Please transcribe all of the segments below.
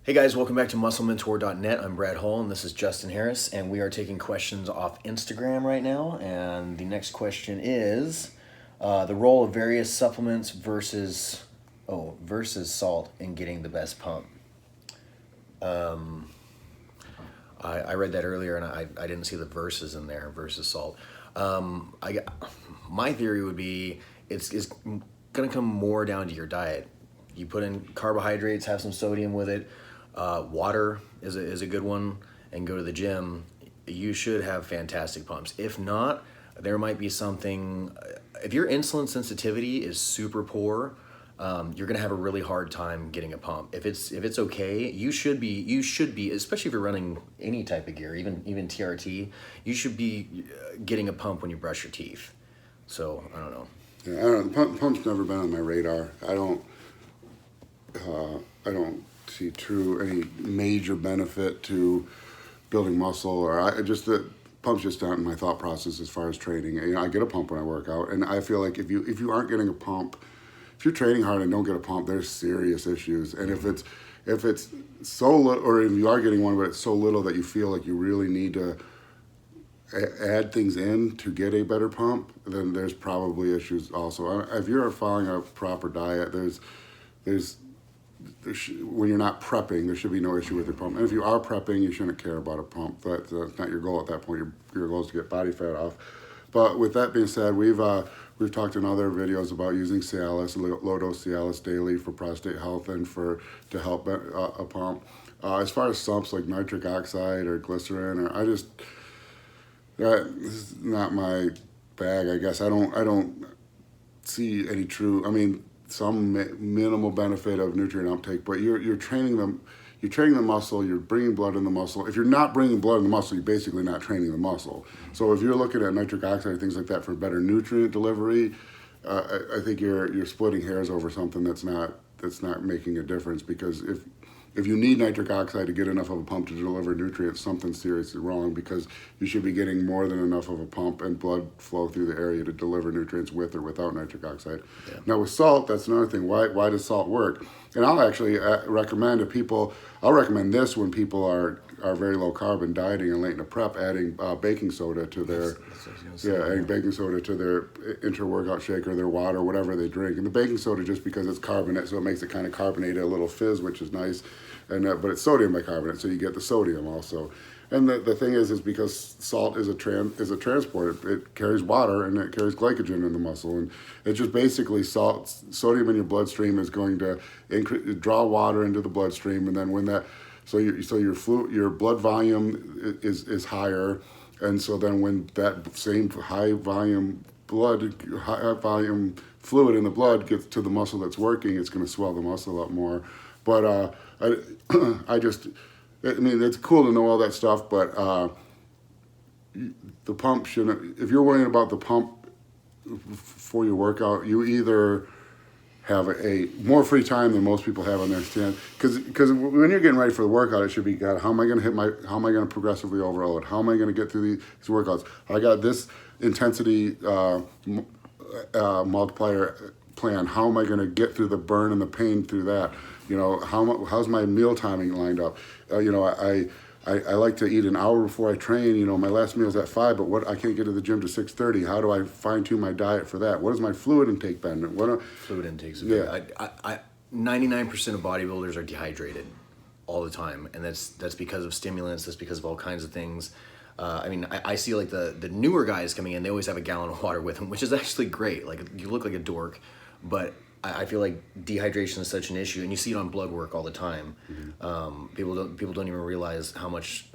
Hey guys, welcome back to MuscleMentor.net. I'm Brad Hull and this is Justin Harris, and we are taking questions off Instagram right now. And the next question is the role of various supplements versus salt in getting the best pump. I read that earlier and I didn't see the verses in there versus salt. My theory would be it's going to come more down to your diet. You put in carbohydrates, have some sodium with it. Water is a good one, and go to the gym. You should have fantastic pumps. If not, there might be something. If your insulin sensitivity is super poor, you're gonna have a really hard time getting a pump. If it's okay, you should be, especially if you're running any type of gear, even TRT, you should be getting a pump when you brush your teeth. So I don't know. Yeah, I don't. Pump's never been on my radar. I don't see any major benefit to building muscle, or the pump's just not in my thought process as far as training. You know, I get a pump when I work out, and I feel like if you aren't getting a pump, if you're training hard and don't get a pump, there's serious issues. And if it's so little, or if you are getting one, but it's so little that you feel like you really need to add things in to get a better pump, then there's probably issues also. If you're following a proper diet, when you're not prepping, there should be no issue with your pump. And if you are prepping, you shouldn't care about a pump. That's not your goal at that point. Your goal is to get body fat off. But with that being said, we've talked in other videos about using Cialis, low dose Cialis daily for prostate health and to help a pump. As far as sumps like nitric oxide or glycerin, this is not my bag. I guess I don't see any true. I mean, some minimal benefit of nutrient uptake, but you're training the muscle, you're bringing blood in the muscle. If you're not bringing blood in the muscle, you're basically not training the muscle. So if you're looking at nitric oxide, things like that for better nutrient delivery, I think you're splitting hairs over something that's not making a difference, because if you need nitric oxide to get enough of a pump to deliver nutrients, something's seriously wrong, because you should be getting more than enough of a pump and blood flow through the area to deliver nutrients with or without nitric oxide. Yeah. Now with salt, that's another thing. Why does salt work? And I'll actually recommend this when people are very low carb and dieting and late in a prep, adding baking soda to their adding baking soda to their inter-workout shake or their water, whatever they drink. And the baking soda, just because it's carbonate, so it makes it kind of carbonated, a little fizz, which is nice. And but it's sodium bicarbonate, so you get the sodium also. And the thing is because salt is a transport. It carries water and it carries glycogen in the muscle, and it's just basically sodium in your bloodstream is going to draw water into the bloodstream, and then when that your blood volume is higher, and so then when that same high volume fluid in the blood gets to the muscle that's working, it's going to swell the muscle up more. But I mean, it's cool to know all that stuff, but the pump shouldn't. If you're worrying about the pump for your workout, you either have a more free time than most people have on their stand. Because when you're getting ready for the workout, it should be, God, how am I going to progressively overload? How am I going to get through these workouts? I got this intensity multiplier plan. How am I going to get through the burn and the pain through that? You know, how's my meal timing lined up? I like to eat an hour before I train. You know, my last meal's at 5, but I can't get to the gym to 6:30. How do I fine tune my diet for that? What is my fluid intake been? Fluid intake's big. 99% of bodybuilders are dehydrated all the time, and that's because of stimulants. That's because of all kinds of things. I mean, I see like the newer guys coming in. They always have a gallon of water with them, which is actually great. Like, you look like a dork, but I feel like dehydration is such an issue, and you see it on blood work all the time. Mm-hmm. People don't even realize how much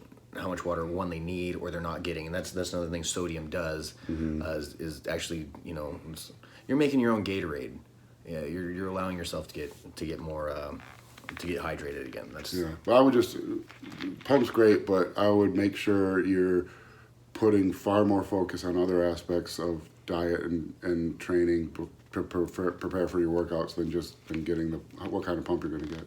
water they need or they're not getting, and that's another thing sodium does. Mm-hmm. Is actually, you know, you're making your own Gatorade. Yeah, you're allowing yourself to get more to get hydrated again. But I would pump's great, but I would make sure you're putting far more focus on other aspects of diet and training to prepare for your workouts than getting what kind of pump you're going to get.